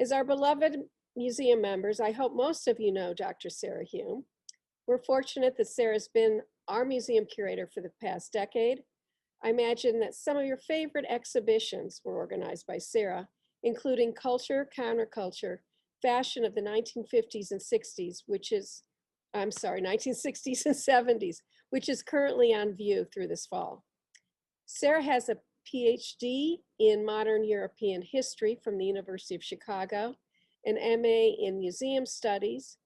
As our beloved museum members, I hope most of you know Dr. Sara Hume. We're fortunate that Sara's been our museum curator for the past decade. I imagine that some of your favorite exhibitions were organized by Sara, including Culture, Counterculture, Fashion of the 1950s and 60s, 1960s and 70s, which is currently on view through this fall. Sara has a PhD in Modern European History from the University of Chicago, an MA in Museum Studies,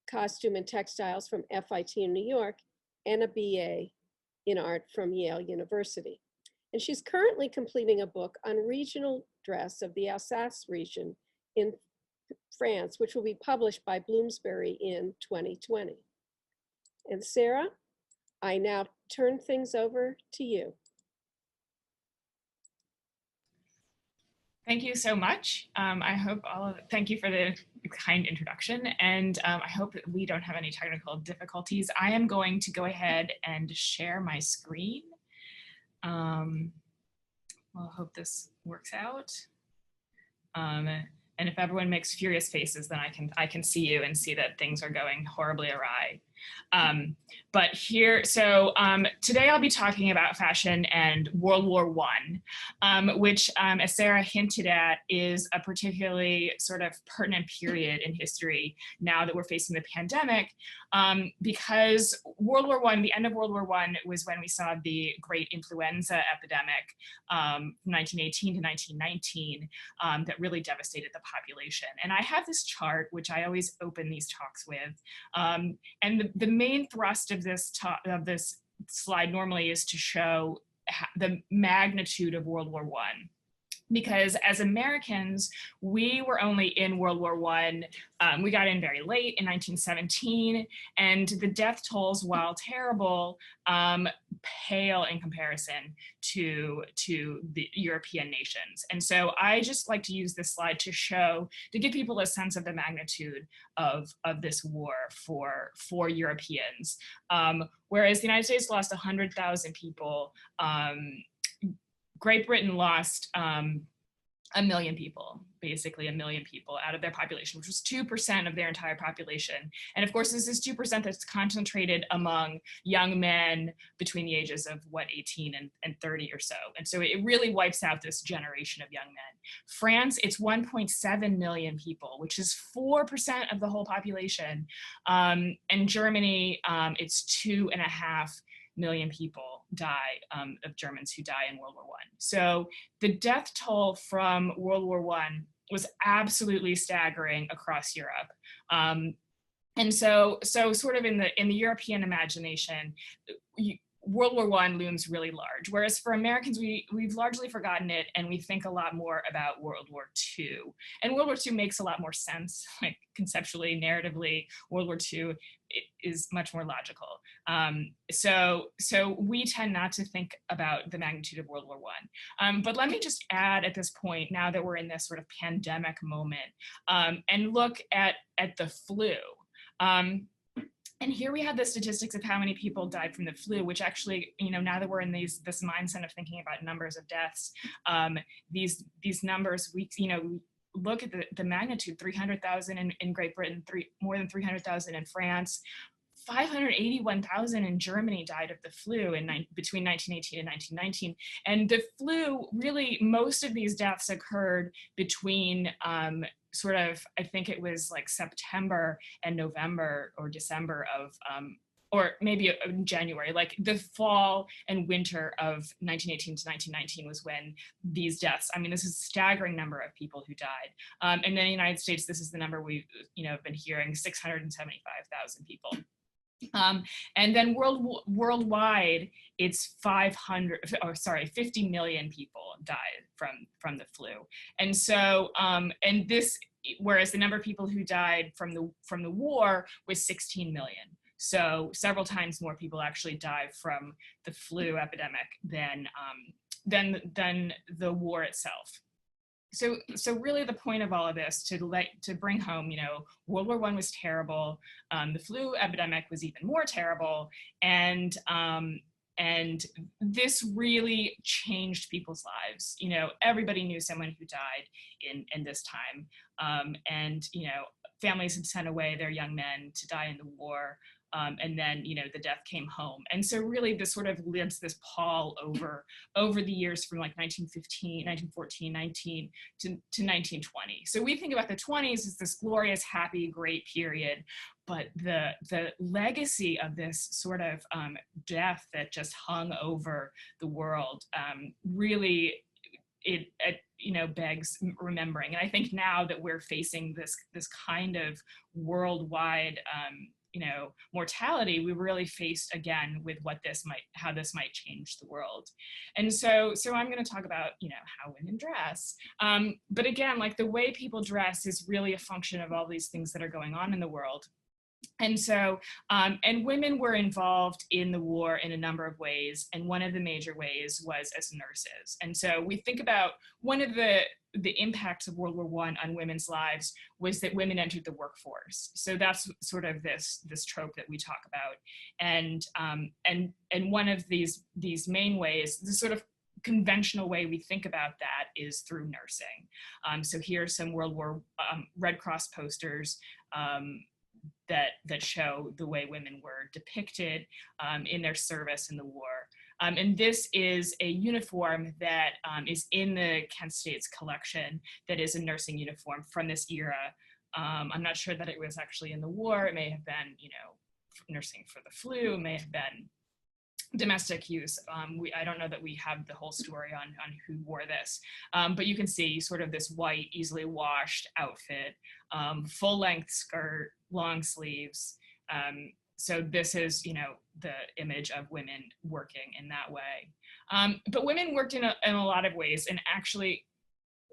Costume and Textiles from FIT in New York, and a BA in Art from Yale University. And she's currently completing a book on regional dress of the Alsace region in France, which will be published by Bloomsbury in 2020. And Sara, I now turn things over to you. Thank you so much. Thank you for the kind introduction, and I hope that we don't have any technical difficulties. I am going to go ahead and share my screen. Well, I hope this works out. And if everyone makes furious faces, then I can see you and see that things are going horribly awry. But here, so today I'll be talking about fashion and World War I, which, as Sara hinted at, is a particularly sort of pertinent period in history now that we're facing the pandemic, because World War I, the end of World War I was when we saw the great influenza epidemic from 1918 to 1919 that really devastated the population. And I have this chart, which I always open these talks with, and the main thrust of this slide normally is to show the magnitude of World War I. Because as Americans, we were only in World War I. We got in very late in 1917, and the death tolls, while terrible, pale in comparison to the European nations. And so I just like to use this slide to give people a sense of the magnitude of this war for Europeans. Whereas the United States lost 100,000 people, Great Britain lost 1 million people, basically 1 million people out of their population, which was 2% of their entire population. And of course, this is 2% that's concentrated among young men between the ages of 18 and 30 or so. And so it really wipes out this generation of young men. France, it's 1.7 million people, which is 4% of the whole population. And Germany, it's 2.5 million people die, of Germans who die in World War I. So the death toll from World War I was absolutely staggering across Europe. And so sort of in the European imagination, World War I looms really large, whereas for Americans, we've largely forgotten it, and we think a lot more about World War II. And World War II makes a lot more sense, like conceptually, narratively. World War II is much more logical. So we tend not to think about the magnitude of World War I. But let me just add at this point, now that we're in this sort of pandemic moment, and look at the flu. And here we have the statistics of how many people died from the flu, which actually, now that we're in this mindset of thinking about numbers of deaths, these numbers, we look at the magnitude: 300,000 in Great Britain, more than 300,000 in France, 581,000 in Germany died of the flu between 1918 and 1919. And the flu, really, most of these deaths occurred between I think it was like September and November or December of, or maybe January, like the fall and winter of 1918 to 1919 was when these deaths, this is a staggering number of people who died. And then in the United States, this is the number we've been hearing, 675,000 people. And then worldwide, it's 50 million people died from the flu. And so, and this, whereas the number of people who died from the war was 16 million. So several times more people actually died from the flu epidemic than the war itself. So really the point of all of this to bring home, World War I was terrible. The flu epidemic was even more terrible. And and this really changed people's lives. You know, everybody knew someone who died in this time. And, you know, families had sent away their young men to die in the war. And then, you know, the death came home. And so really this sort of lives this pall over the years from like 1915, 1914, 19 to 1920. So we think about the 20s as this glorious, happy, great period, but the legacy of this sort of death that just hung over the world really, it you know, begs remembering. And I think now that we're facing this kind of worldwide you know, mortality, we were really faced again with how this might change the world. And so I'm going to talk about, you know, how women dress. But again, like the way people dress is really a function of all these things that are going on in the world. And so, and women were involved in the war in a number of ways. And one of the major ways was as nurses. And so we think about one of the impacts of World War I on women's lives was that women entered the workforce. So that's sort of this trope that we talk about. And one of these main ways, the sort of conventional way we think about that is through nursing. So here are some World War Red Cross posters that show the way women were depicted in their service in the war. And this is a uniform that is in the Kent States collection that is a nursing uniform from this era. I'm not sure that it was actually in the war. It may have been, you know, nursing for the flu, it may have been domestic use. I don't know that we have the whole story on who wore this, but you can see sort of this white, easily washed outfit, full length skirt, long sleeves. So this is, you know, the image of women working in that way. But women worked in a lot of ways, and actually,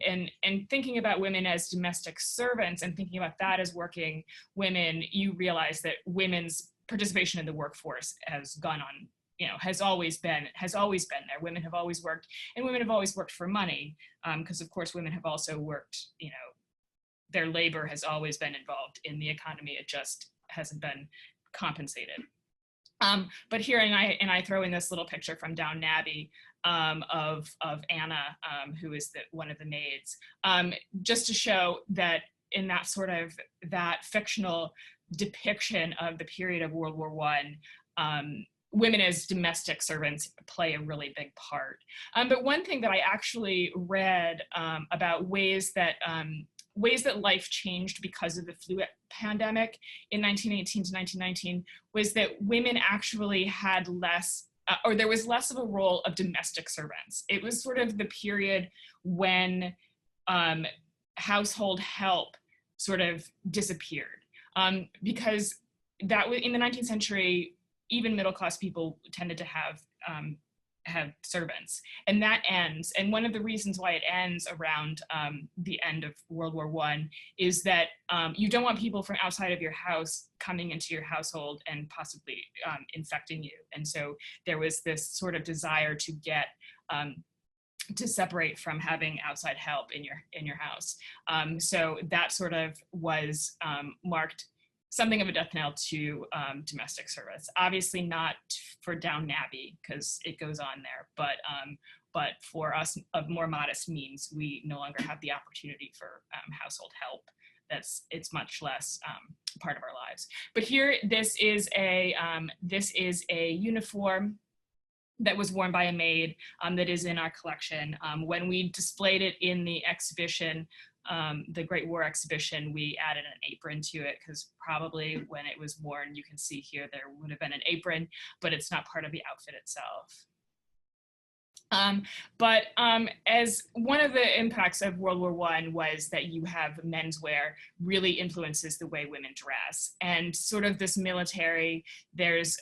and thinking about women as domestic servants and thinking about that as working women, you realize that women's participation in the workforce has gone on, you know, has always been there. Women have always worked, and women have always worked for money, because of course women have also worked, you know, their labor has always been involved in the economy. It just hasn't been compensated. But here, and I throw in this little picture from Downton Abbey of Anna, who is one of the maids, just to show that in that sort of that fictional depiction of the period of World War I, women as domestic servants play a really big part. But one thing that I actually read about ways that life changed because of the flu pandemic in 1918 to 1919 was that women actually had less, or there was less of a role of domestic servants. It was sort of the period when household help sort of disappeared, because that in the 19th century, even middle-class people tended to have servants, and that ends. And one of the reasons why it ends around the end of World War I is that you don't want people from outside of your house coming into your household and possibly infecting you. And so there was this sort of desire to get to separate from having outside help in your house. So that sort of was marked something of a death knell to domestic service. Obviously not for Downton Abbey, because it goes on there, but for us of more modest means, we no longer have the opportunity for household help. It's much less part of our lives. But here, this is a uniform that was worn by a maid that is in our collection. When we displayed it in the exhibition, the Great War exhibition, we added an apron to it, because probably when it was worn, you can see here there would have been an apron, but it's not part of the outfit itself. But as one of the impacts of World War I was that you have menswear really influences the way women dress, and sort of this military, this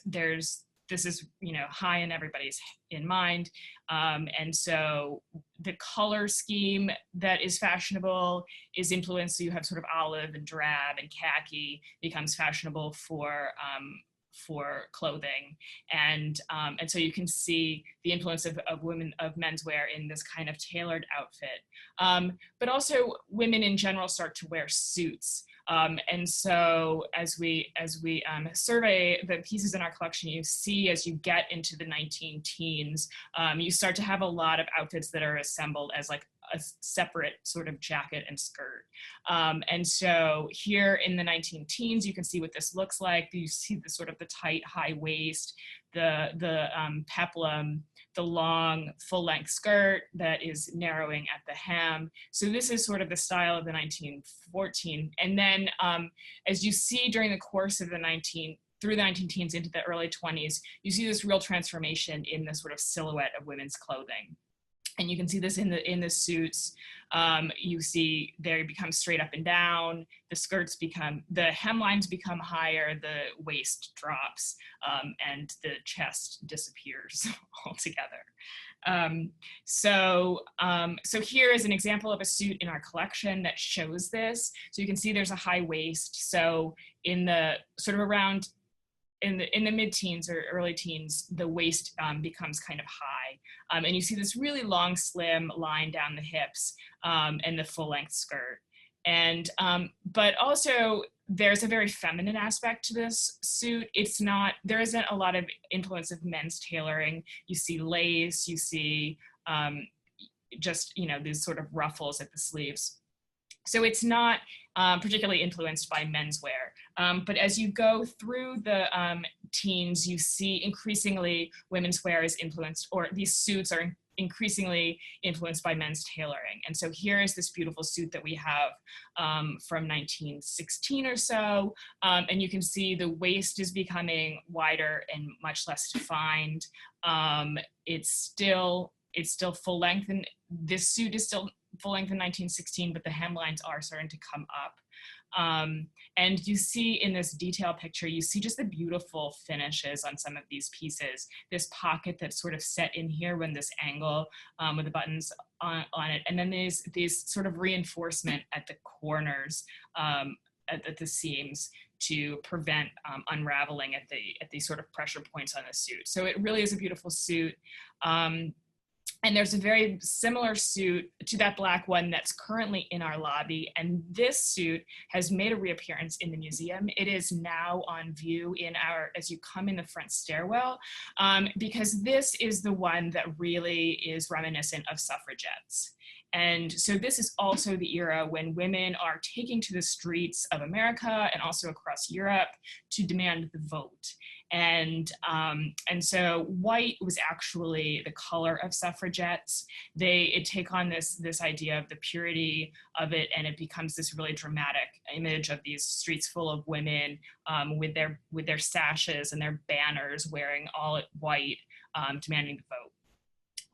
is, you know, high in everybody's in mind. And so the color scheme that is fashionable is influenced. So you have sort of olive and drab and khaki becomes fashionable for clothing. And so you can see the influence of menswear in this kind of tailored outfit. But also women in general start to wear suits. And so as we survey the pieces in our collection, you see as you get into the 19 teens, you start to have a lot of outfits that are assembled as like a separate sort of jacket and skirt. And so here in the 19 teens, you can see what this looks like. You see the sort of the tight high waist, the peplum, the long full-length skirt that is narrowing at the hem. So this is sort of the style of the 1914. And then as you see during the course of the 19 teens into the early 20s, you see this real transformation in the sort of silhouette of women's clothing. And you can see this in the suits. You see they become straight up and down. The skirts become, the hemlines become higher, the waist drops, and the chest disappears altogether. So here is an example of a suit in our collection that shows this. So you can see there's a high waist. So in the sort of around, in the mid-teens or early teens, the waist becomes kind of high. And you see this really long, slim line down the hips and the full-length skirt. And, but also there's a very feminine aspect to this suit. It's not, there isn't a lot of influence of men's tailoring. You see lace, you see just, you know, these sort of ruffles at the sleeves. So it's not particularly influenced by menswear. But as you go through the teens, you see increasingly women's wear is influenced, or these suits are increasingly influenced by men's tailoring. And so here is this beautiful suit that we have from 1916 or so. And you can see the waist is becoming wider and much less defined. It's still full length, and this suit is still full length in 1916, but the hemlines are starting to come up. And you see in this detail picture, you see just the beautiful finishes on some of these pieces. This pocket that's sort of set in here when this angle with the buttons on it. And then these sort of reinforcement at the corners, at the seams to prevent unraveling at the sort of pressure points on the suit. So it really is a beautiful suit. And there's a very similar suit to that black one that's currently in our lobby. And this suit has made a reappearance in the museum. It is now on view in our, as you come in the front stairwell, because this is the one that really is reminiscent of suffragettes. And so this is also the era when women are taking to the streets of America and also across Europe to demand the vote. And so white was actually the color of suffragettes. They take on this idea of the purity of it, and it becomes this really dramatic image of these streets full of women with their sashes and their banners, wearing all white, demanding the vote.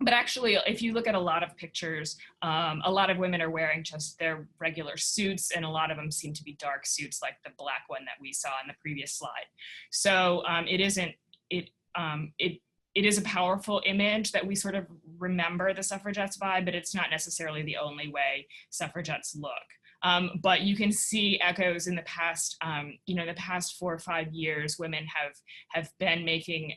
But actually, if you look at a lot of pictures, a lot of women are wearing just their regular suits, and a lot of them seem to be dark suits like the black one that we saw in the previous slide. So it is a powerful image that we sort of remember the suffragettes by, but it's not necessarily the only way suffragettes look. But you can see echoes in the past, the past 4 or 5 years, women have been making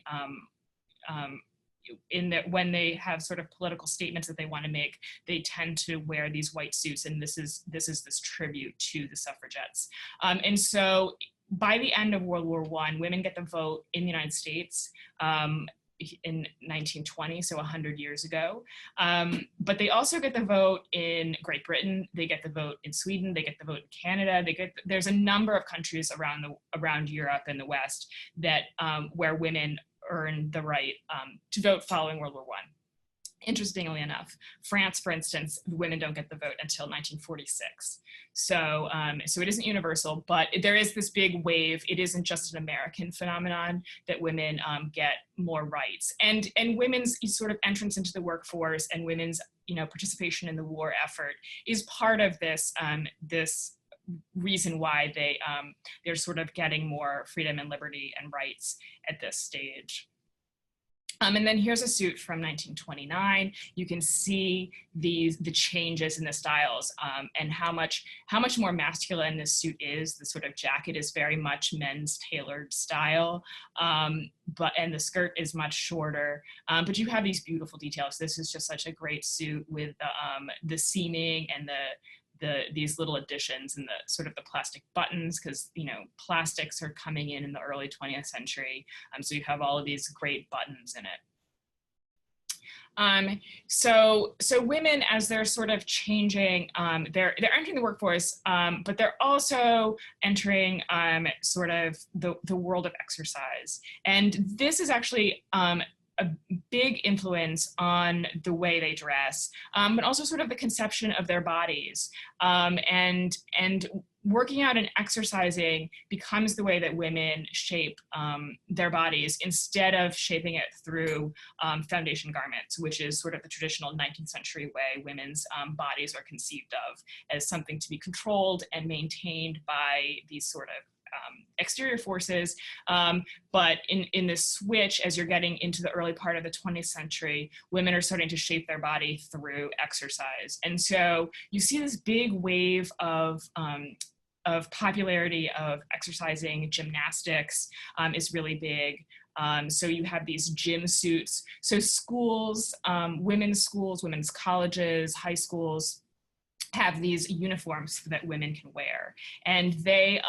when they have sort of political statements that they want to make, they tend to wear these white suits, and this is this tribute to the suffragettes. And so by the end of World War I, women get the vote in the United States in 1920, so 100 years ago. But they also get the vote in Great Britain, they get the vote in Sweden, they get the vote in Canada, there's a number of countries around Europe and the West that where women earn the right to vote following World War I. Interestingly enough, France, for instance, women don't get the vote until 1946. So it isn't universal, but there is this big wave. It isn't just an American phenomenon that women get more rights. And women's sort of entrance into the workforce and women's participation in the war effort is part of this this reason why they're sort of getting more freedom and liberty and rights at this stage. And then here's a suit from 1929. You can see the changes in the styles and how much more masculine this suit is. The sort of jacket is very much men's tailored style, and the skirt is much shorter. But you have these beautiful details. This is just such a great suit with the seaming and these little additions and the sort of the plastic buttons, because plastics are coming in the early 20th century. So you have all of these great buttons in it. So women, as they're sort of changing, they're entering the workforce, but they're also entering sort of the world of exercise. And this is actually a big influence on the way they dress, but also sort of the conception of their bodies. And working out and exercising becomes the way that women shape their bodies, instead of shaping it through foundation garments, which is sort of the traditional 19th century way women's bodies are conceived of, as something to be controlled and maintained by these sort of exterior forces. But in this switch, as you're getting into the early part of the 20th century, women are starting to shape their body through exercise. And so you see this big wave of popularity of exercising. Gymnastics is really big. So you have these gym suits. So schools, women's colleges, high schools, have these uniforms that women can wear, and they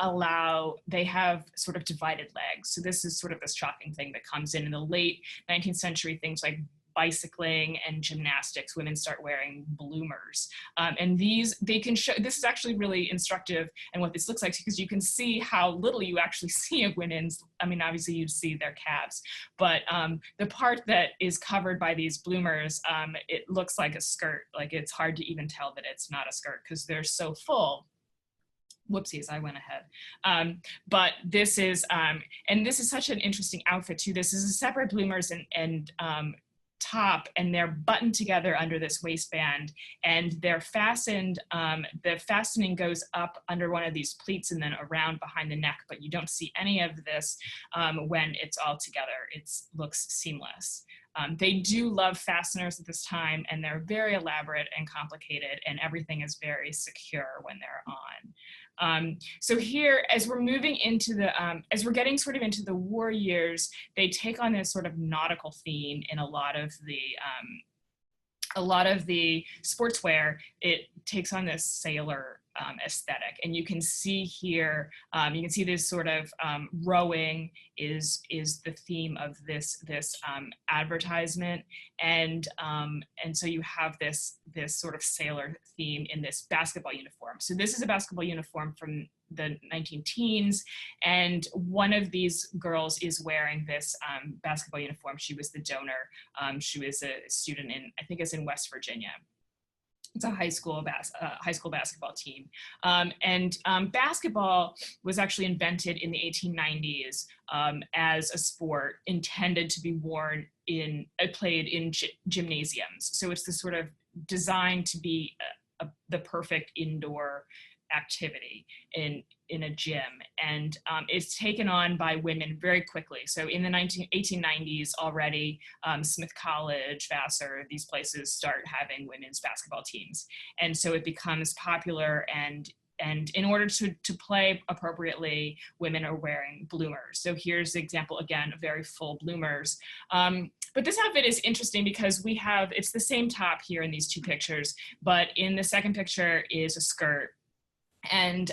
have sort of divided legs. So this is sort of this shocking thing that comes in the late 19th century. Things like bicycling and gymnastics, women start wearing bloomers. And they can show, this is actually really instructive and what this looks like, because you can see how little you actually see of women's, obviously you see their calves, but the part that is covered by these bloomers, it looks like a skirt. Like, it's hard to even tell that it's not a skirt because they're so full. Whoopsies, I went ahead. But this is, and this is such an interesting outfit too. This is a separate bloomers and top, and they're buttoned together under this waistband, and they're fastened, the fastening goes up under one of these pleats and then around behind the neck, but you don't see any of this when it's all together. It looks seamless. They do love fasteners at this time, and they're very elaborate and complicated, and everything is very secure when they're on. So here, as we're moving into the, as we're getting sort of into the war years, they take on this sort of nautical theme in a lot of the sportswear. It takes on this sailor aesthetic, and you can see here, you can see this sort of rowing is the theme of this advertisement, and so you have this sort of sailor theme in this basketball uniform. So this is a basketball uniform from the 19-teens, and one of these girls is wearing this basketball uniform. She was the donor. She was a student in, I think it's in West Virginia. It's a high school basketball team. Basketball was actually invented in the 1890s as a sport intended to be worn played in gymnasiums. So it's this sort of designed to be the perfect indoor activity in a gym, and it's taken on by women very quickly. So in the 1890s already, Smith College, Vassar, these places start having women's basketball teams, and so it becomes popular, and in order to play appropriately, women are wearing bloomers. So here's the example again of very full bloomers. But this outfit is interesting because it's the same top here in these two pictures, but in the second picture is a skirt. And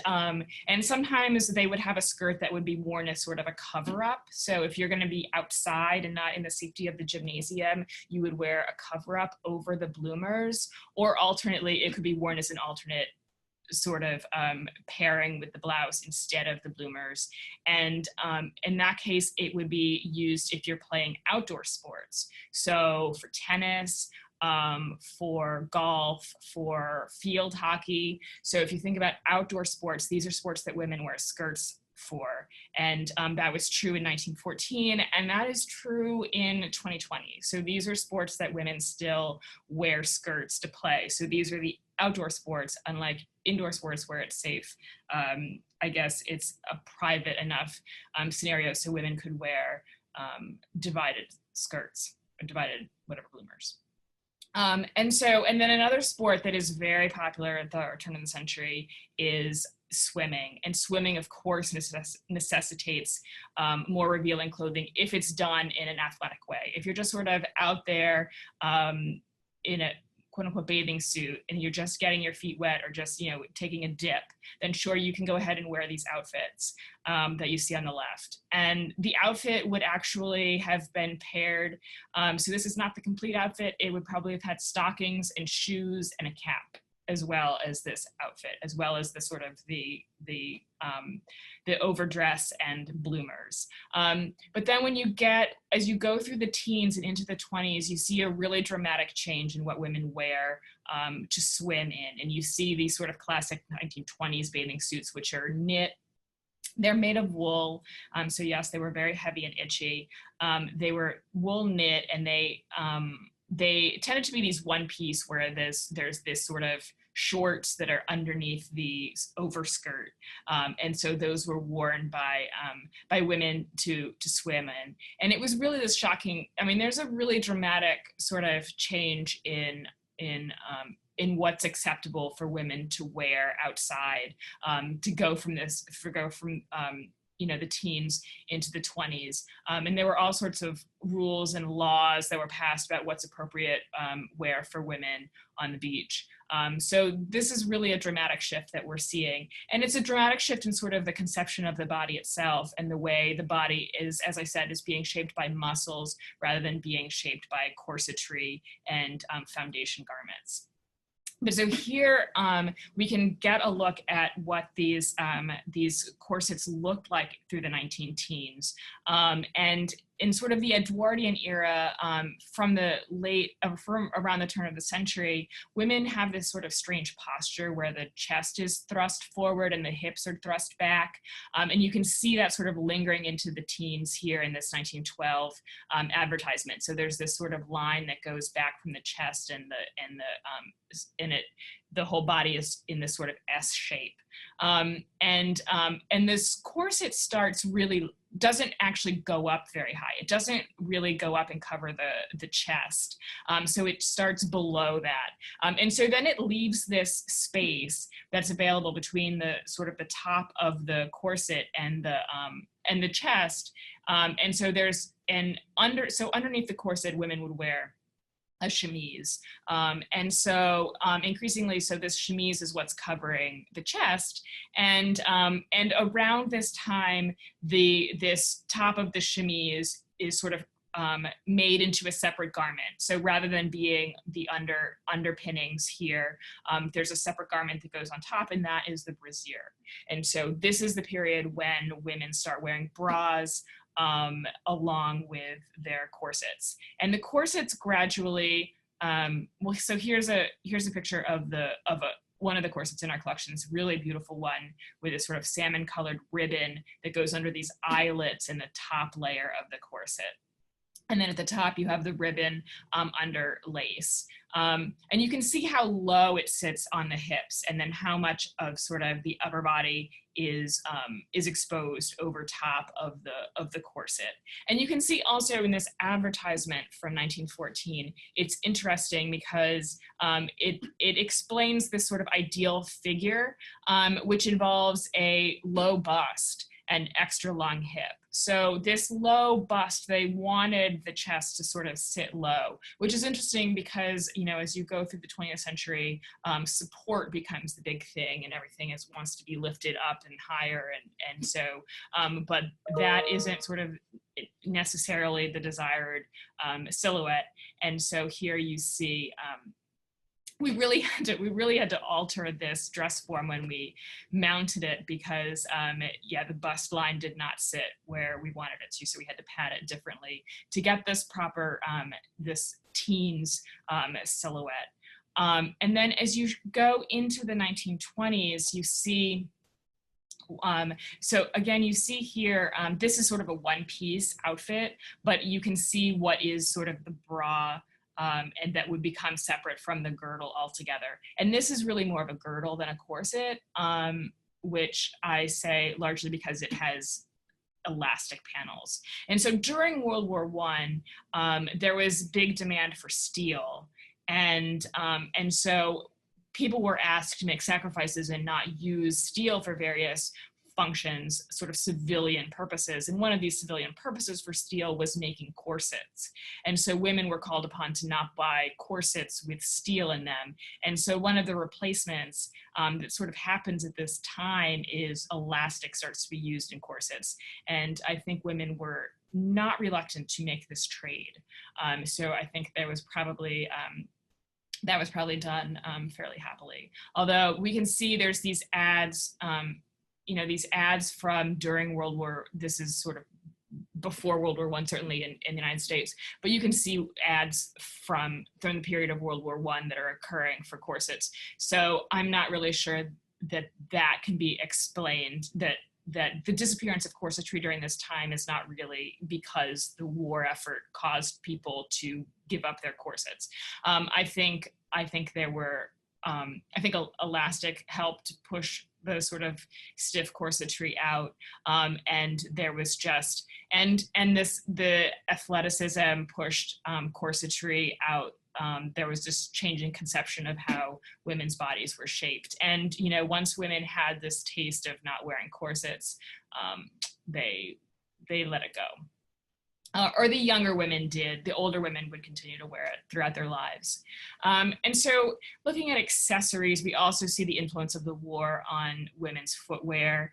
sometimes they would have a skirt that would be worn as sort of a cover-up. So if you're going to be outside and not in the safety of the gymnasium, you would wear a cover-up over the bloomers, or alternately, it could be worn as an alternate sort of pairing with the blouse instead of the bloomers. And in that case, it would be used if you're playing outdoor sports. So for tennis, for golf, for field hockey. So if you think about outdoor sports, these are sports that women wear skirts for. And that was true in 1914, and that is true in 2020. So these are sports that women still wear skirts to play. So these are the outdoor sports, unlike indoor sports where it's safe. I guess it's a private enough scenario so women could wear divided skirts, or divided whatever bloomers. And then another sport that is very popular at the turn of the century is swimming. And swimming, of course, necessitates more revealing clothing if it's done in an athletic way. If you're just sort of out there quote unquote bathing suit and you're just getting your feet wet or just, you know, taking a dip, then sure, you can go ahead and wear these outfits that you see on the left. And the outfit would actually have been paired. So this is not the complete outfit. It would probably have had stockings and shoes and a cap, as well as this outfit, as well as the sort of the overdress and bloomers. But then when as you go through the teens and into the 20s, you see a really dramatic change in what women wear to swim in. And you see these sort of classic 1920s bathing suits, which are knit. They're made of wool. So yes, they were very heavy and itchy. They were wool knit, and they tended to be these one piece where there's this sort of shorts that are underneath the overskirt. And so those were worn by women to swim in. And it was really this shocking, I mean, there's a really dramatic sort of change in what's acceptable for women to wear outside, to go from you know, the teens into the 20s. And there were all sorts of rules and laws that were passed about what's appropriate wear for women on the beach. So this is really a dramatic shift that we're seeing. And it's a dramatic shift in sort of the conception of the body itself and the way the body is, as I said, is being shaped by muscles rather than being shaped by corsetry and foundation garments. But so here we can get a look at what these corsets looked like through the 19-teens. And in sort of the Edwardian era, from around the turn of the century, women have this sort of strange posture where the chest is thrust forward and the hips are thrust back. And you can see that sort of lingering into the teens here in this 1912 advertisement. So there's this sort of line that goes back from the chest, and the whole body is in this sort of S shape. And this corset doesn't actually go up very high. It doesn't really go up and cover the chest. So it starts below that. And so then it leaves this space that's available between the sort of the top of the corset and the chest. And so underneath the corset, women would wear a chemise. And so increasingly, so this chemise is what's covering the chest. And around this time, this top of the chemise is sort of made into a separate garment. So rather than being the underpinnings here, there's a separate garment that goes on top, and that is the brassiere. And so this is the period when women start wearing bras along with their corsets. And the corsets gradually, so here's a picture of one of the corsets in our collection. It's a really beautiful one with a sort of salmon colored ribbon that goes under these eyelets in the top layer of the corset. And then at the top, you have the ribbon under lace. And you can see how low it sits on the hips, and then how much of sort of the upper body is exposed over top of the corset. And you can see also in this advertisement from 1914, it's interesting because it explains this sort of ideal figure, which involves a low bust and extra long hip. So this low bust, they wanted the chest to sort of sit low, which is interesting because, you know, as you go through the 20th century, support becomes the big thing, and everything wants to be lifted up and higher. And so, but that isn't sort of necessarily the desired silhouette. And so here you see, we really had to alter this dress form when we mounted it because, the bust line did not sit where we wanted it to, so we had to pad it differently to get this proper, this teens silhouette. And then as you go into the 1920s, you see, so again, you see here, this is sort of a one-piece outfit, but you can see what is sort of the bra, and that would become separate from the girdle altogether. And this is really more of a girdle than a corset, which I say largely because it has elastic panels. And so during World War I, there was big demand for steel. And so people were asked to make sacrifices and not use steel for various functions, sort of civilian purposes. And one of these civilian purposes for steel was making corsets. And so women were called upon to not buy corsets with steel in them. And so one of the replacements that sort of happens at this time is elastic starts to be used in corsets. And I think women were not reluctant to make this trade. So I think there was probably that was probably done fairly happily. Although we can see there's these ads, these ads from during World War, this is sort of before World War I, certainly in the United States, but you can see ads from during the period of World War I that are occurring for corsets. So I'm not really sure that that can be explained, that the disappearance of corsetry during this time is not really because the war effort caused people to give up their corsets. I think there were, I think elastic helped push the sort of stiff corsetry out, and there was just, and the athleticism pushed corsetry out. There was this changing conception of how women's bodies were shaped. And, once women had this taste of not wearing corsets, they let it go. Or the younger women did. The older women would continue to wear it throughout their lives. And so looking at accessories, we also see the influence of the war on women's footwear.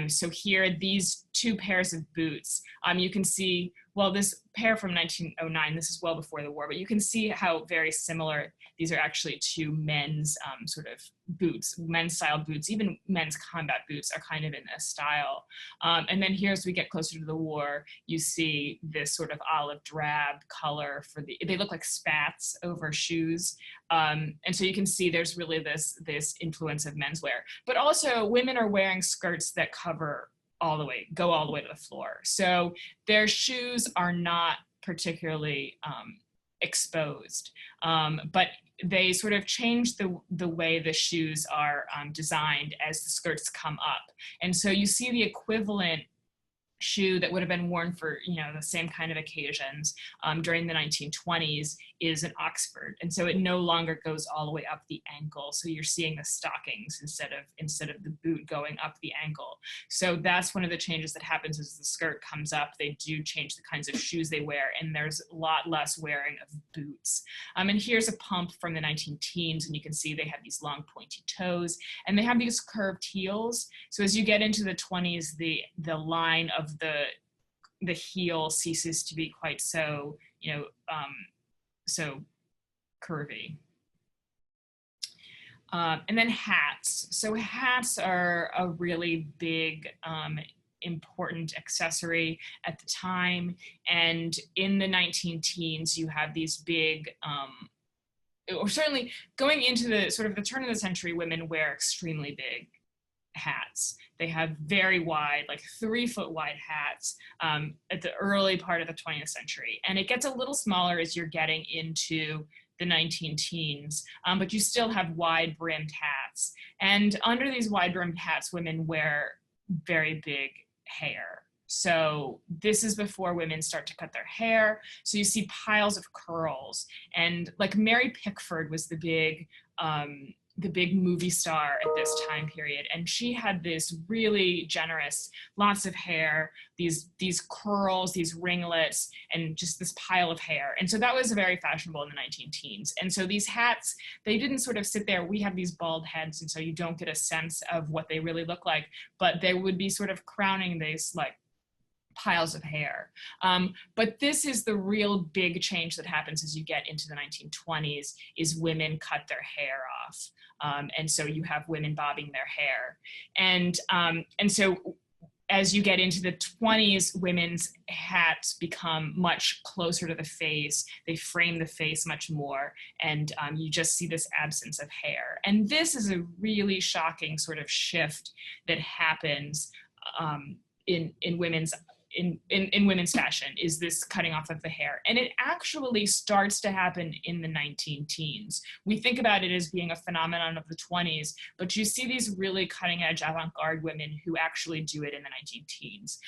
So here, these two pairs of boots, you can see, well, this pair from 1909, this is well before the war, but you can see how very similar these are actually to men's sort of boots, men's style boots, even men's combat boots are kind of in this style. And then here, as we get closer to the war, you see this sort of olive drab color they look like spats over shoes. And so you can see there's really this influence of menswear, but also women are wearing skirts that go all the way to the floor. So their shoes are not particularly exposed, but they sort of change the way the shoes are designed as the skirts come up. And so you see the equivalent shoe that would have been worn for the same kind of occasions during the 1920s is an Oxford, and so it no longer goes all the way up the ankle. So you're seeing the stockings instead of the boot going up the ankle. So that's one of the changes that happens as the skirt comes up. They do change the kinds of shoes they wear, and there's a lot less wearing of boots. And here's a pump from the 19-teens, and you can see they have these long pointy toes, and they have these curved heels. So as you get into the 20s, the line of the heel ceases to be quite so, so curvy. And then hats. So hats are a really big, important accessory at the time. And in the 19-teens, you have these big, or certainly going into the sort of the turn of the century, women wear extremely big hats. They have very wide, like 3-foot wide hats at the early part of the 20th century. And it gets a little smaller as you're getting into the 19-teens, but you still have wide brimmed hats. And under these wide brimmed hats, women wear very big hair. So this is before women start to cut their hair. So you see piles of curls, and like Mary Pickford was the big movie star at this time period. And she had this really generous, lots of hair, these curls, these ringlets, and just this pile of hair. And so that was very fashionable in the 19-teens. And so these hats, they didn't sort of sit there. We have these bald heads, and so you don't get a sense of what they really look like, but they would be sort of crowning these like piles of hair. But this is the real big change that happens as you get into the 1920s, is women cut their hair off. And so you have women bobbing their hair. And so as you get into the 20s, women's hats become much closer to the face. They frame the face much more. And you just see this absence of hair. And this is a really shocking sort of shift that happens in women's fashion, is this cutting off of the hair. And it actually starts to happen in the 19-teens. We think about it as being a phenomenon of the 20s, but you see these really cutting edge avant-garde women who actually do it in the 19-teens.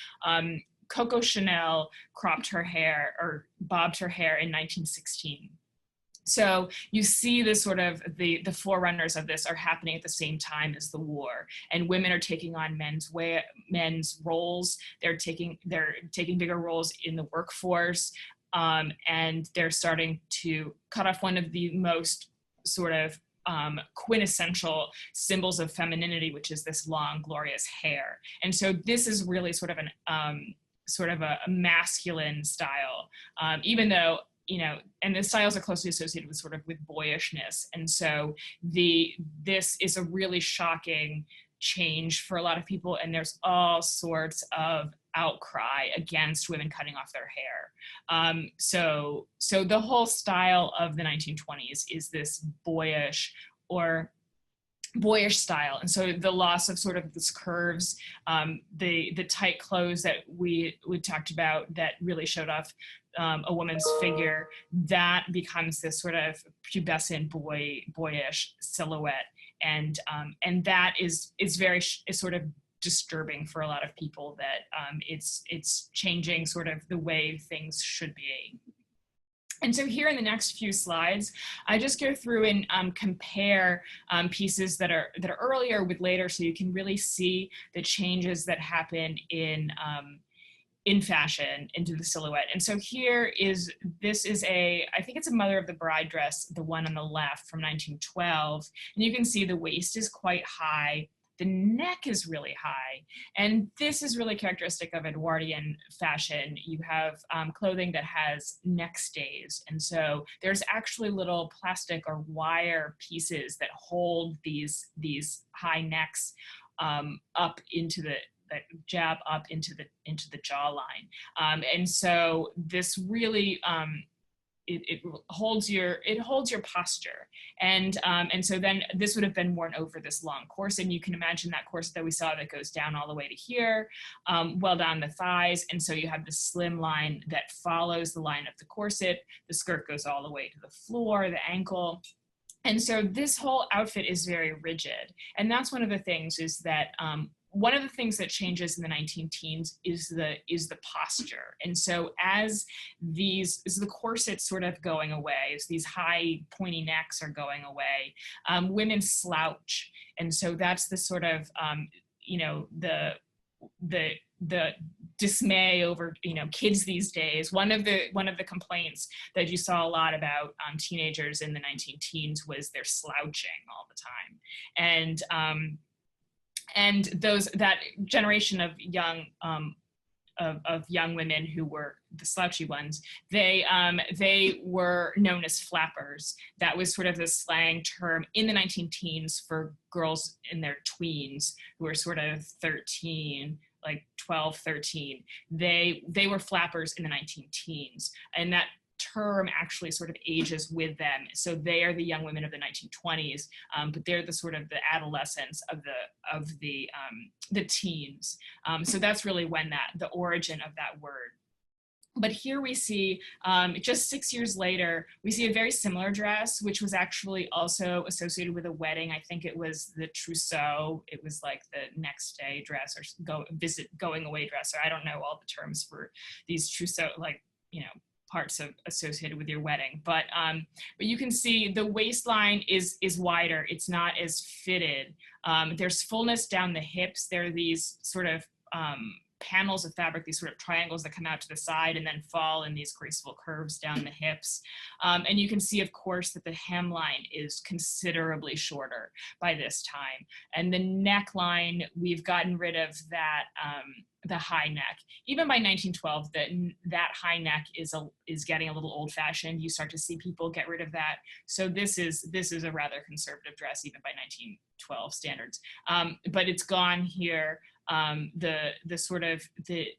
Coco Chanel cropped her hair or bobbed her hair in 1916. So you see this sort of the forerunners of this are happening at the same time as the war, and women are taking on men's roles. They're taking bigger roles in the workforce, and they're starting to cut off one of the most sort of quintessential symbols of femininity, which is this long, glorious hair. And so this is really sort of a masculine style, even though, you know, and the styles are closely associated with boyishness. And so this is a really shocking change for a lot of people, and there's all sorts of outcry against women cutting off their hair. So the whole style of the 1920s is this boyish style. And so the loss of sort of this curves, the tight clothes that we talked about that really showed off a woman's figure, that becomes this sort of pubescent boyish silhouette. And that is very sort of disturbing for a lot of people, that it's changing sort of the way things should be. And so here in the next few slides, I just go through and compare pieces that are earlier with later, so you can really see the changes that happen in fashion into the silhouette. And so this is I think it's a Mother of the Bride dress, the one on the left from 1912. And you can see the waist is quite high. The neck is really high. And this is really characteristic of Edwardian fashion. You have clothing that has neck stays. And so there's actually little plastic or wire pieces that hold these high necks up into that jab up into the jawline. And so this really, it holds your posture. And so then this would have been worn over this long corset. And you can imagine that corset that we saw that goes down all the way to here, well down the thighs. And so you have the slim line that follows the line of the corset. The skirt goes all the way to the floor, the ankle. And so this whole outfit is very rigid. And that's one of the things, is that one of the things that changes in the 19-teens is the posture. And so as the corsets sort of going away, as these high pointy necks are going away, women slouch. And so that's the sort of, you know, the dismay over, you know, kids these days. One of the complaints that you saw a lot about teenagers in the 19-teens was they're slouching all the time. And that generation of young women who were the slouchy ones, they were known as flappers. That was sort of the slang term in the 19-teens for girls in their tweens who were sort of 13, like 12, 13. They were flappers in the 19-teens, and that term actually sort of ages with them. So they are the young women of the 1920s, but they're the sort of the adolescents of the teens. So that's really when the origin of that word. But here we see, just 6 years later, we see a very similar dress, which was actually also associated with a wedding. I think it was the trousseau. It was like the next day dress, or going away dress. Or I don't know all the terms for these trousseau, like, you know, parts associated with your wedding. But you can see the waistline is wider. It's not as fitted. There's fullness down the hips. There are these sort of panels of fabric, these sort of triangles that come out to the side and then fall in these graceful curves down the hips. And you can see, of course, that the hemline is considerably shorter by this time. And the neckline, we've gotten rid of that, the high neck. Even by 1912, that high neck is getting a little old-fashioned. You start to see people get rid of that. So this is a rather conservative dress, even by 1912 standards. But it's gone here. The sort of the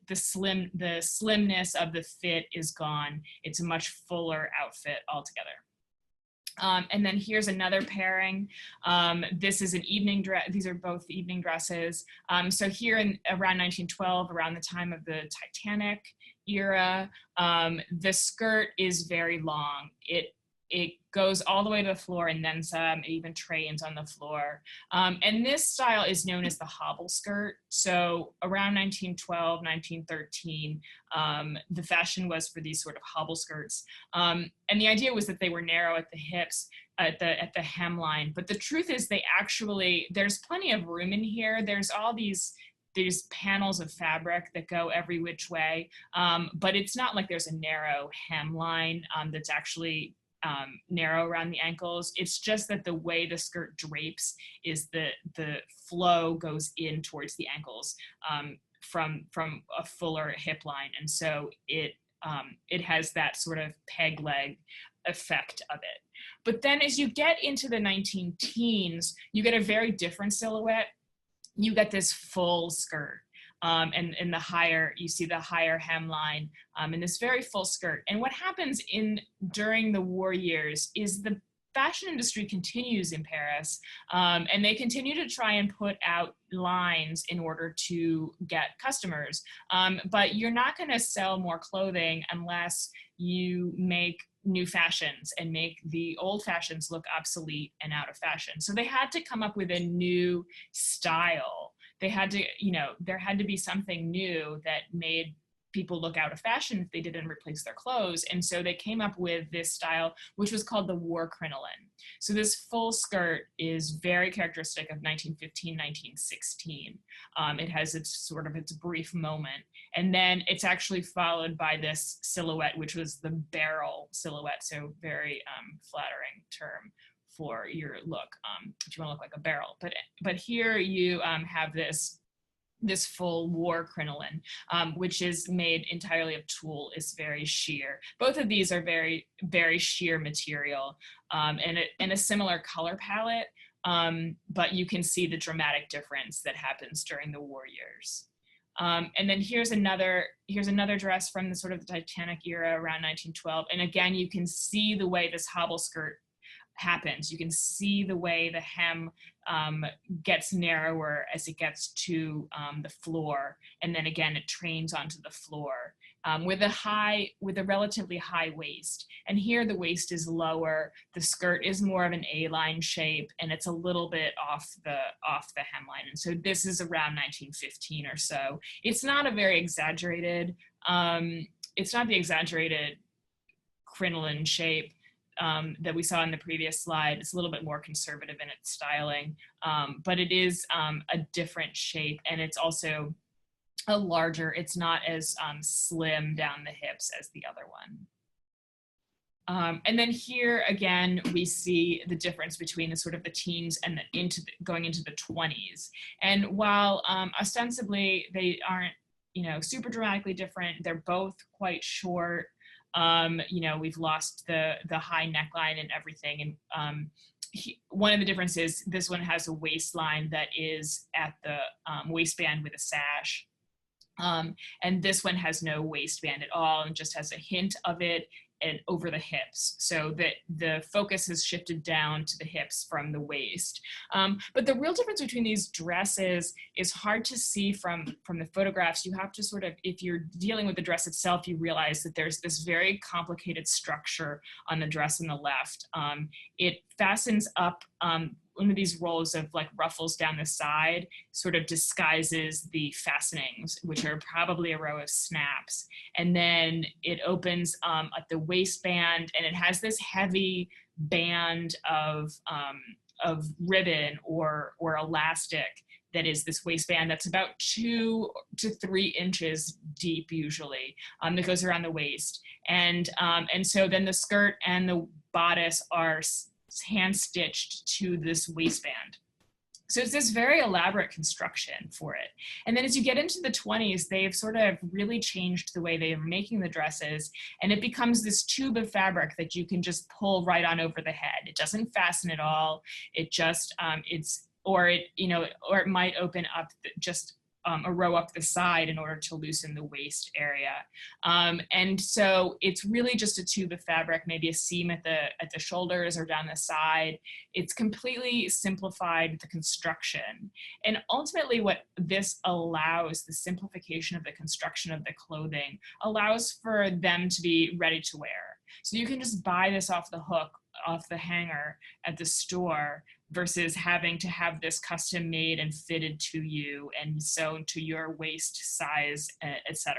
slimness of the fit is gone. It's a much fuller outfit altogether. And then here's another pairing. This is an evening dress. These are both evening dresses. So here around 1912, around the time of the Titanic era, the skirt is very long. it goes all the way to the floor and then some. It even trains on the floor. And this style is known as the hobble skirt. So around 1912, 1913, the fashion was for these sort of hobble skirts. And the idea was that they were narrow at the hips, at the hemline. But the truth is there's plenty of room in here. There's all these panels of fabric that go every which way. But it's not like there's a narrow hemline that's actually narrow around the ankles. It's just that the way the skirt drapes is the flow goes in towards the ankles from a fuller hip line, and so it has that sort of peg leg effect of it. But then as you get into the 19 teens, you get a very different silhouette. You get this full skirt. And in the higher, you see the higher hemline in this very full skirt. And what happens during the war years is the fashion industry continues in Paris, and they continue to try and put out lines in order to get customers. But you're not going to sell more clothing unless you make new fashions and make the old fashions look obsolete and out of fashion. So they had to come up with a new style. They had to, there had to be something new that made people look out of fashion if they didn't replace their clothes. And so they came up with this style, which was called the war crinoline. So this full skirt is very characteristic of 1915, 1916. It has its brief moment. And then it's actually followed by this silhouette, which was the barrel silhouette. So very flattering term for your look, if you want to look like a barrel. But here you have this full war crinoline, which is made entirely of tulle. It's very sheer. Both of these are very, very sheer material and a similar color palette, but you can see the dramatic difference that happens during the war years. And then here's another dress from the sort of the Titanic era around 1912. And again, you can see the way this hobble skirt happens. You can see the way the hem gets narrower as it gets to the floor, and then again it trains onto the floor with a relatively high waist. And here the waist is lower, the skirt is more of an A-line shape, and it's a little bit off the hemline. And so this is around 1915 or so. It's not a very exaggerated. It's not the exaggerated crinoline shape that we saw in the previous slide. It's a little bit more conservative in its styling, but it is a different shape, and it's also a larger, it's not as slim down the hips as the other one. And then here again, we see the difference between the sort of the teens and going into the 20s. And while ostensibly they aren't, super dramatically different, they're both quite short. We've lost the high neckline and everything. And one of the differences, this one has a waistline that is at the waistband with a sash. And this one has no waistband at all and just has a hint of it and over the hips, so that the focus has shifted down to the hips from the waist. But the real difference between these dresses is hard to see from the photographs. You have to sort of, if you're dealing with the dress itself, you realize that there's this very complicated structure on the dress on the left. It fastens up one of these rows of like ruffles down the side sort of disguises the fastenings, which are probably a row of snaps. And then it opens at the waistband, and it has this heavy band of ribbon or elastic that is this waistband that's about 2 to 3 inches deep usually, that goes around the waist. And so then the skirt and the bodice are hand stitched to this waistband. So it's this very elaborate construction for it. And then as you get into the 20s, they've sort of really changed the way they are making the dresses, and it becomes this tube of fabric that you can just pull right on over the head. It doesn't fasten at all. It just or it might open up just a row up the side in order to loosen the waist area. And so it's really just a tube of fabric, maybe a seam at the shoulders or down the side. It's completely simplified the construction. And ultimately what this allows, the simplification of the construction of the clothing, allows for them to be ready to wear. So you can just buy this off the hook, off the hanger at the store, versus having to have this custom made and fitted to you and sewn to your waist size, etc.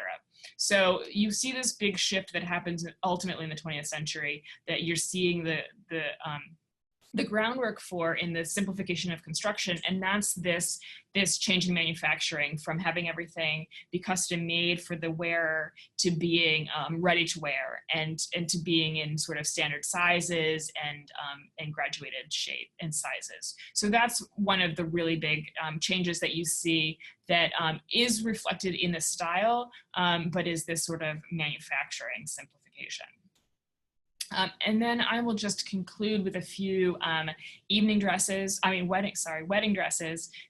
So you see this big shift that happens ultimately in the 20th century that you're seeing the groundwork for in the simplification of construction, and that's this change in manufacturing from having everything be custom made for the wearer to being ready to wear, and to being in sort of standard sizes and graduated shape and sizes. So that's one of the really big changes that you see that is reflected in the style, but is this sort of manufacturing simplification. And then I will just conclude with a few wedding dresses.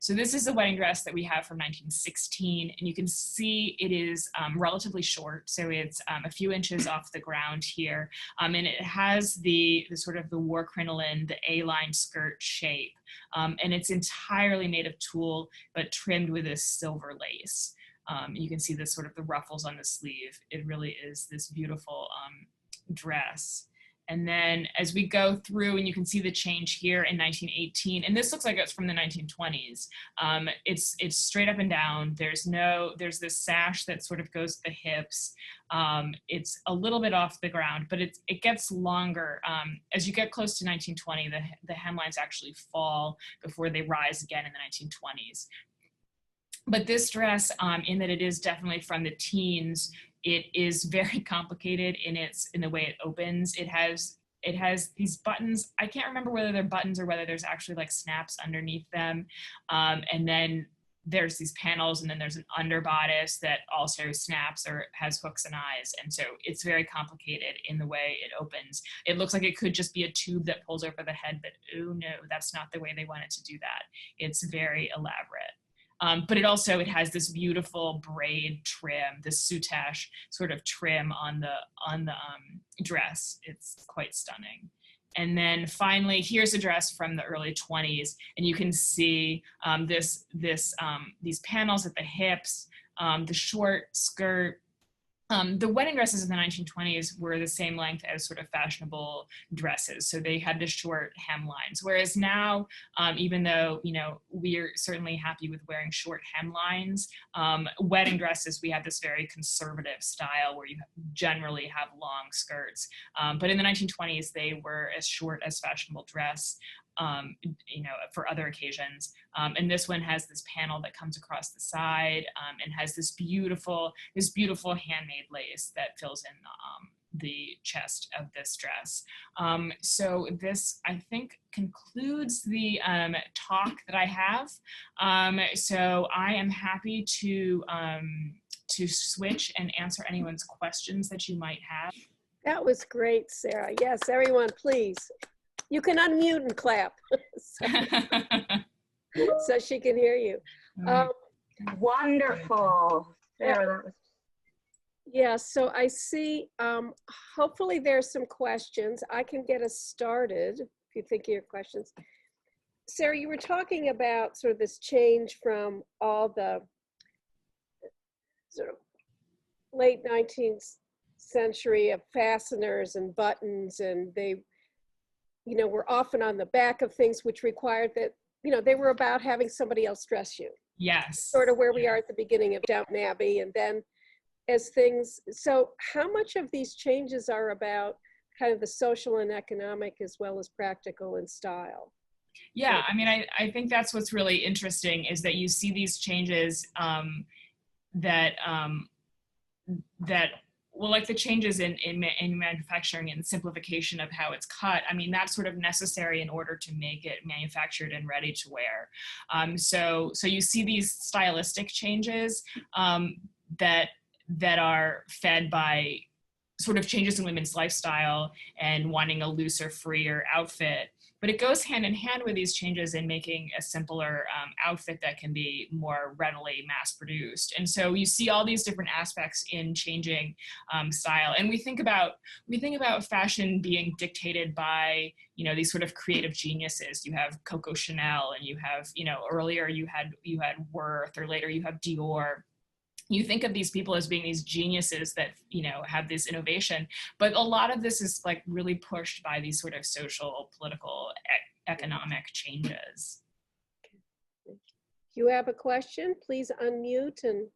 So this is a wedding dress that we have from 1916, and you can see it is relatively short. So it's a few inches off the ground here. And it has the sort of the war crinoline, the A-line skirt shape. And it's entirely made of tulle, but trimmed with this silver lace. You can see the sort of the ruffles on the sleeve. It really is this beautiful dress. And then as we go through, and you can see the change here in 1918, and this looks like it's from the 1920s. It's straight up and down. There's this sash that sort of goes to the hips. It's a little bit off the ground, but it gets longer. As you get close to 1920, the hemlines actually fall before they rise again in the 1920s. But this dress, in that it is definitely from the teens, it is very complicated in the way it opens. It has these buttons. I can't remember whether they're buttons or whether there's actually like snaps underneath them. And then there's these panels, and then there's an underbodice that also snaps or has hooks and eyes. And so it's very complicated in the way it opens. It looks like it could just be a tube that pulls over the head, but oh no, that's not the way they wanted to do that. It's very elaborate. But it has this beautiful braid trim, this soutache sort of trim on the dress. It's quite stunning. And then finally, here's a dress from the early 20s, and you can see these panels at the hips, the short skirt. The wedding dresses in the 1920s were the same length as sort of fashionable dresses. So they had the short hemlines. Whereas now, even though, we're certainly happy with wearing short hemlines, wedding dresses, we have this very conservative style where you generally have long skirts. But in the 1920s, they were as short as fashionable dress. For other occasions. And this one has this panel that comes across the side and has this beautiful handmade lace that fills in the chest of this dress. So this, I think, concludes the talk that I have. So I am happy to switch and answer anyone's questions that you might have. That was great, Sara. Yes, everyone, please. You can unmute and clap so she can hear you. Wonderful. Sara, that was... Yeah, so I see, hopefully there's some questions. I can get us started if you think of your questions. Sara, you were talking about sort of this change from all the sort of late 19th century of fasteners and buttons, and they were often on the back of things, which required that, they were about having somebody else dress you. Yes. Sort of where we are at the beginning of Downton Abbey. And then so how much of these changes are about kind of the social and economic as well as practical and style? Yeah, I mean, I think that's what's really interesting is that you see these changes like the changes in manufacturing and simplification of how it's cut. I mean, that's sort of necessary in order to make it manufactured and ready to wear. So you see these stylistic changes that are fed by sort of changes in women's lifestyle and wanting a looser, freer outfit. But it goes hand in hand with these changes in making a simpler outfit that can be more readily mass produced. And so you see all these different aspects in changing style. And we think about fashion being dictated by, these sort of creative geniuses. You have Coco Chanel, and you have, earlier you had Worth, or later you have Dior. you think of these people as being these geniuses that, you know, have this innovation, but a lot of this is like really pushed by these sort of social, political, economic changes. If you have a question, please unmute and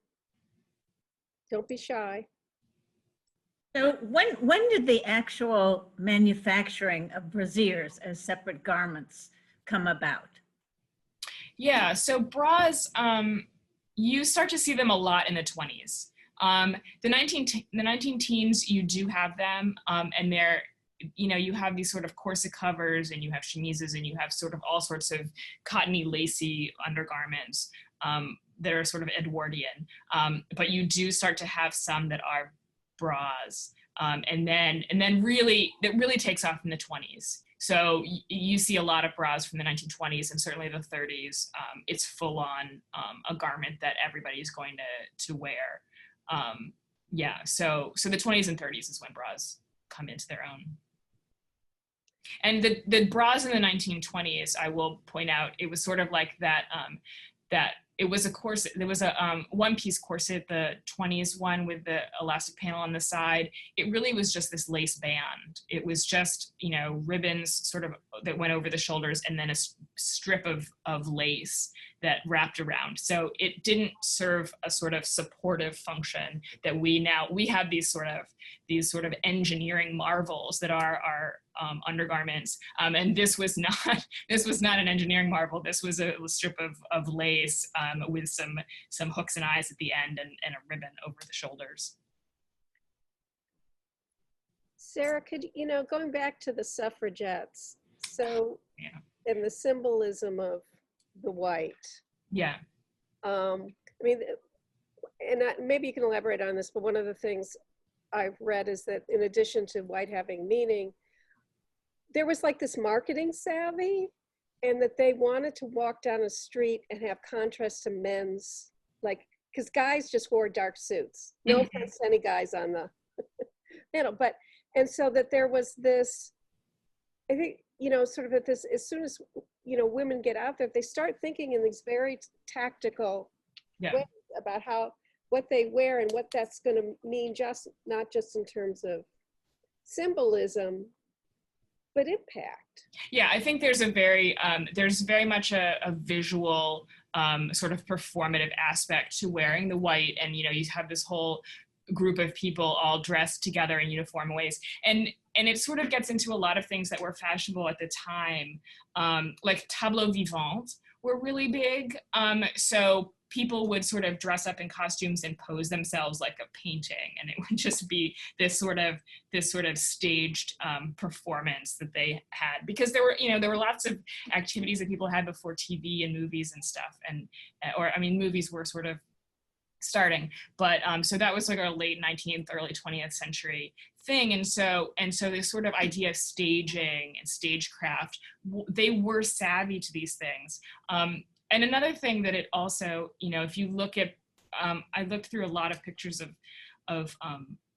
don't be shy. So when did the actual manufacturing of brassieres as separate garments come about? Yeah, so bras, you start to see them a lot in the 20s. The 19 teens, you do have them, and they're, you know, you have these sort of corset covers, and you have chemises, and you have sort of all sorts of cottony, lacy undergarments that are sort of Edwardian. But you do start to have some that are bras, and then really, it really takes off in the 20s. So you see a lot of bras from the 1920s and certainly the 30s. It's full on a garment that everybody is going to wear. Yeah, so the 20s and 30s is when bras come into their own. And the bras in the 1920s, I will point out, it was sort of like that, that it was a corset. There was a one-piece corset, the 20s one with the elastic panel on the side. It really was just this lace band. It was just, you know, ribbons sort of that went over the shoulders and then a strip of lace that wrapped around. So it didn't serve a sort of supportive function that we have these sort of engineering marvels that are our undergarments. And this was not an engineering marvel. This was a strip of lace with some hooks and eyes at the end and a ribbon over the shoulders. Sara, could, you know, going back to the suffragettes, so, Yeah. and the symbolism of the white. Yeah. I mean, and maybe you can elaborate on this, but one of the things I've read is that in addition to white having meaning, there was like this marketing savvy, and that they wanted to walk down a street and have contrast to men's, like, because guys just wore dark suits. No offense to any guys on the panel, but, and so that there was this, I think, you know, sort of at this, as soon as, you know, women get out there, they start thinking in these very tactical ways about what they wear and what that's going to mean, just not just in terms of symbolism, but impact. Yeah, I think there's very much a visual sort of performative aspect to wearing the white, and you know, you have this whole group of people all dressed together in uniform ways, and it sort of gets into a lot of things that were fashionable at the time, like tableaux vivants were really big. So people would sort of dress up in costumes and pose themselves like a painting, and it would just be this sort of staged performance that they had, because there were lots of activities that people had before TV and movies and stuff, and movies were sort of starting, but so that was like a late 19th, early 20th century thing, and so this sort of idea of staging and stagecraft, they were savvy to these things. And another thing that it also, you know, if you look at, I looked through a lot of pictures of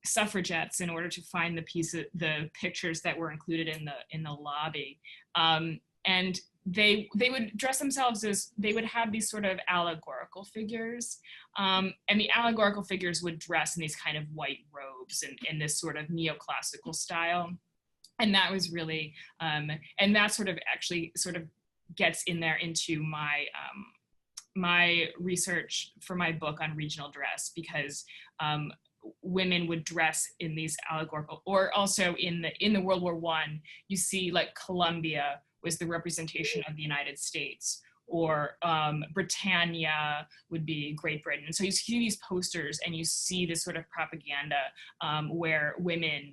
suffragettes in order to find the pictures that were included in the lobby, and they would dress themselves as, they would have these sort of allegorical figures, and the allegorical figures would dress in these kind of white robes and in this sort of neoclassical style, and that was really, and that sort of actually sort of gets in there into my my research for my book on regional dress, because women would dress in these allegorical, or also in the World War I, you see like Columbia was the representation of the United States, or Britannia would be Great Britain. And so you see these posters and you see this sort of propaganda where women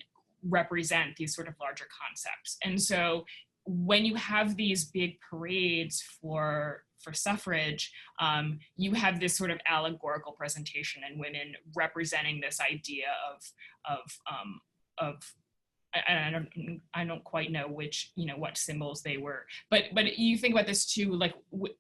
represent these sort of larger concepts. And so when you have these big parades for suffrage, you have this sort of allegorical presentation and women representing this idea of I don't quite know which, you know, what symbols they were, but you think about this too, like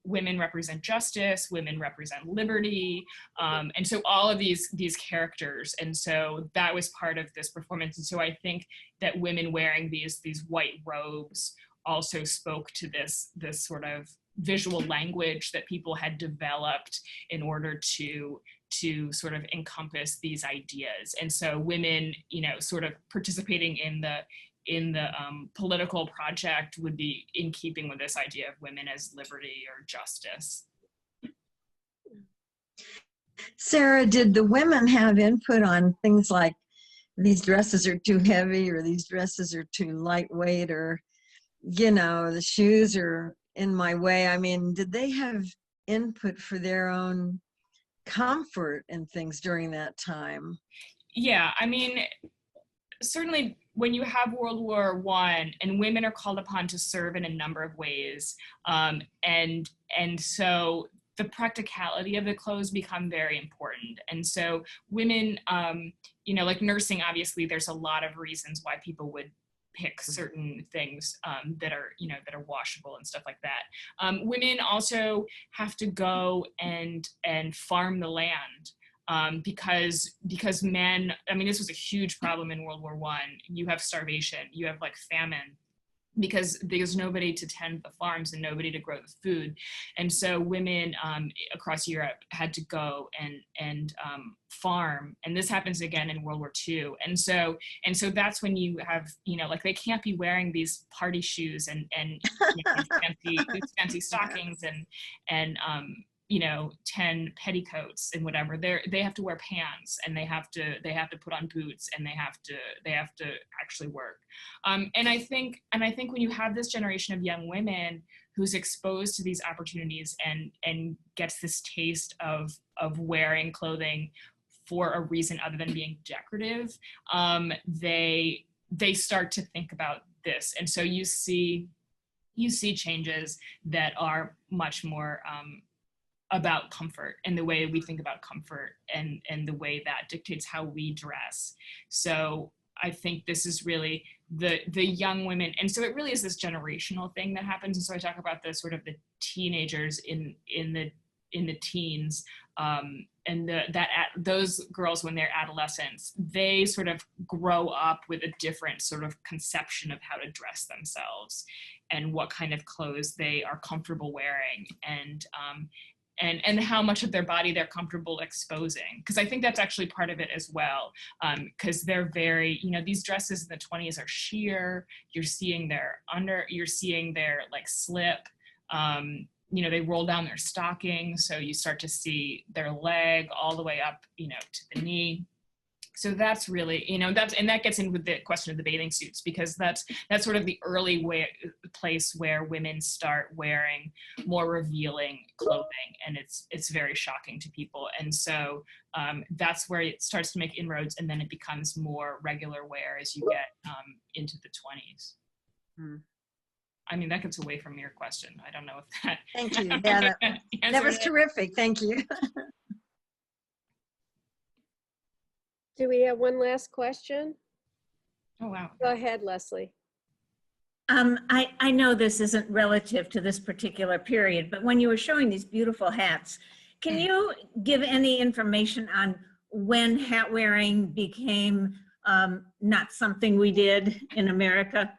women represent justice, women represent liberty, and so all of these characters, and so that was part of this performance. And so I think that women wearing these white robes also spoke to this sort of visual language that people had developed in order to to sort of encompass these ideas. And so women, sort of participating in the political project would be in keeping with this idea of women as liberty or justice. Sara, did the women have input on things like these dresses are too heavy or these dresses are too lightweight, or, the shoes are in my way? I mean, did they have input for their own comfort and things during that time? Yeah, I mean, certainly when you have World War I and women are called upon to serve in a number of ways, and so the practicality of the clothes become very important. And so women, like nursing, obviously there's a lot of reasons why people would pick certain things that are washable and stuff like that. Women also have to go and farm the land. Because men, I mean, this was a huge problem in World War I. You have starvation, you have like famine, because there's nobody to tend the farms and nobody to grow the food. And so women across Europe had to go and farm. And this happens again in World War II. And so that's when you have, like they can't be wearing these party shoes and fancy stockings and 10 petticoats and whatever. They have to wear pants, and they have to put on boots, and they have to actually work. And I think when you have this generation of young women who's exposed to these opportunities and gets this taste of wearing clothing for a reason other than being decorative, they start to think about this. And so you see changes that are much more about comfort and the way we think about comfort and the way that dictates how we dress. So I think this is really the young women. And so it really is this generational thing that happens. And so I talk about the sort of the teenagers in the teens, and those girls when they're adolescents, they sort of grow up with a different sort of conception of how to dress themselves and what kind of clothes they are comfortable wearing, and how much of their body they're comfortable exposing. Because I think that's actually part of it as well. Because they're very, these dresses in the 20s are sheer. You're seeing their like slip. They roll down their stockings, so you start to see their leg all the way up, to the knee. So that's really, that gets in with the question of the bathing suits, because that's sort of the early place where women start wearing more revealing clothing, and it's very shocking to people. And so that's where it starts to make inroads, and then it becomes more regular wear as you get into the 20s. Hmm. I mean, that gets away from your question. I don't know if that. Thank you. Yeah, that was terrific. Thank you. Do we have one last question? Oh, wow. Go ahead, Leslie. I know this isn't relative to this particular period, but when you were showing these beautiful hats, can you give any information on when hat wearing became not something we did in America?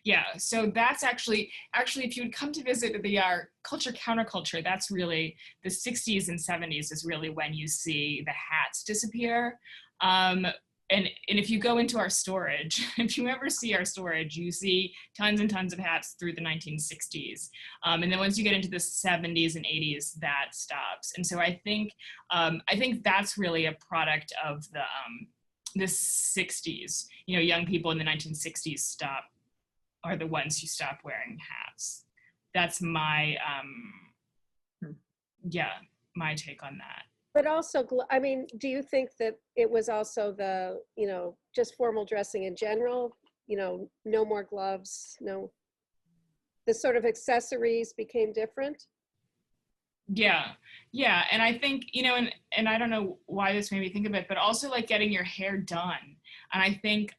Yeah, so that's actually if you would come to visit the culture counterculture, that's really the 60s and 70s is really when you see the hats disappear. And if you go into our storage, if you ever see our storage, you see tons and tons of hats through the 1960s. And then once you get into the 70s and 80s, that stops. And so I think that's really a product of the 60s. Young people in the 1960s are the ones who stop wearing hats. That's my, my take on that. But also, I mean, do you think that it was also the, just formal dressing in general, no more gloves, the sort of accessories became different? Yeah. And I think, and I don't know why this made me think of it, but also like getting your hair done. And I think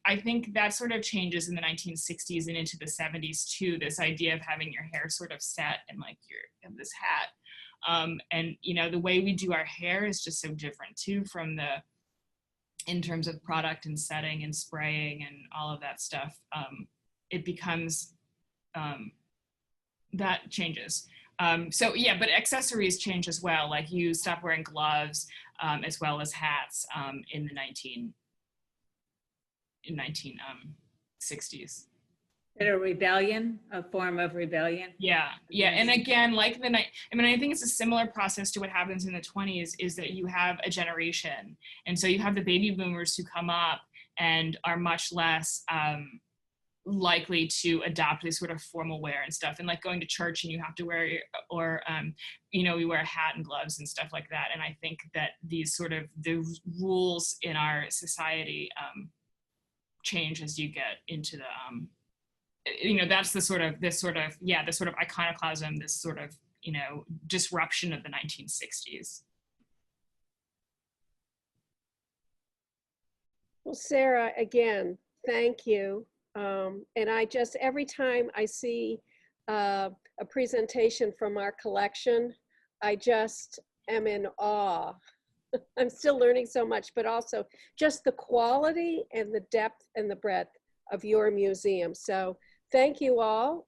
that sort of changes in the 1960s and into the 70s too, this idea of having your hair sort of set and like you have this hat. And the way we do our hair is just so different too in terms of product and setting and spraying and all of that stuff. It becomes, that changes. So yeah, but accessories change as well. Like you stop wearing gloves as well as hats in the 1960s. A rebellion, a form of rebellion. Yeah, yeah, and again, like the night, I mean, I think it's a similar process to what happens in the 20s, is that you have a generation, and so you have the baby boomers who come up and are much less likely to adopt this sort of formal wear and stuff, and like going to church and you have to wear, or you know, we wear a hat and gloves and stuff like that. And I think that these sort of the rules in our society change as you get into the you know, that's the sort of yeah, the sort of iconoclasm, this sort of, you know, disruption of the 1960s. Well, Sarah, again, thank you. And I just, every time I see a presentation from our collection, I just am in awe. I'm still learning so much, but also just the quality and the depth and the breadth of your museum. So thank you all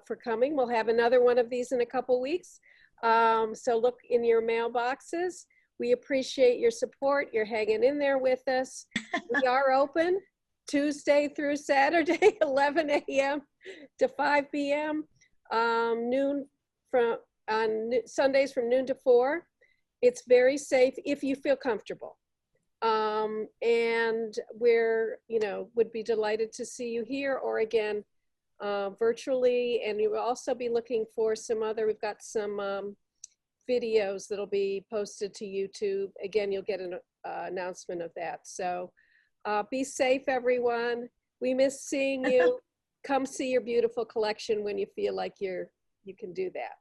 for coming. We'll have another one of these in a couple weeks. So look in your mailboxes. We appreciate your support. You're hanging in there with us. We are open Tuesday through Saturday, 11 a.m. to 5 p.m. On Sundays from noon to 4. It's very safe if you feel comfortable. And we're, you know, would be delighted to see you here or again virtually. And we will also be looking for some other, we've got some videos that'll be posted to YouTube. Again, you'll get an announcement of that. So be safe, everyone. We miss seeing you. Come see your beautiful collection when you feel like you can do that.